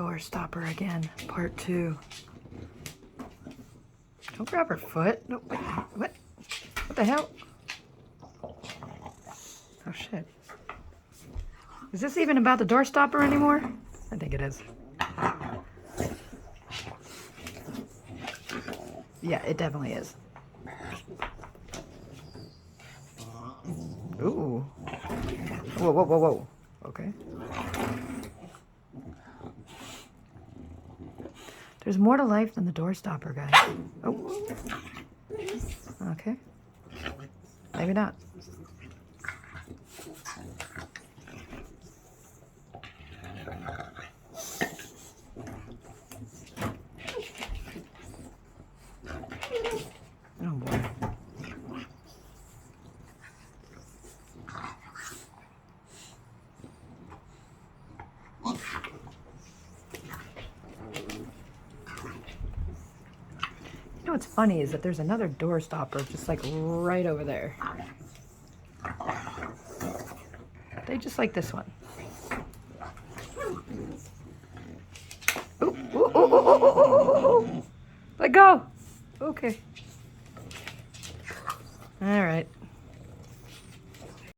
Door stopper again, part 2. Don't grab her foot. No, wait, what? What the hell? Oh shit. Is this even about the door stopper anymore? I think it is. Yeah, it definitely is. Ooh. Whoa, whoa, whoa, whoa. Okay. There's more to life than the door stopper, guys. Oh. Okay. Maybe not. Oh boy. You know what's funny is that there's another door stopper just like right over there. They just like this one. Ooh, ooh, ooh, ooh, ooh, ooh, ooh. Let go. Okay. All right.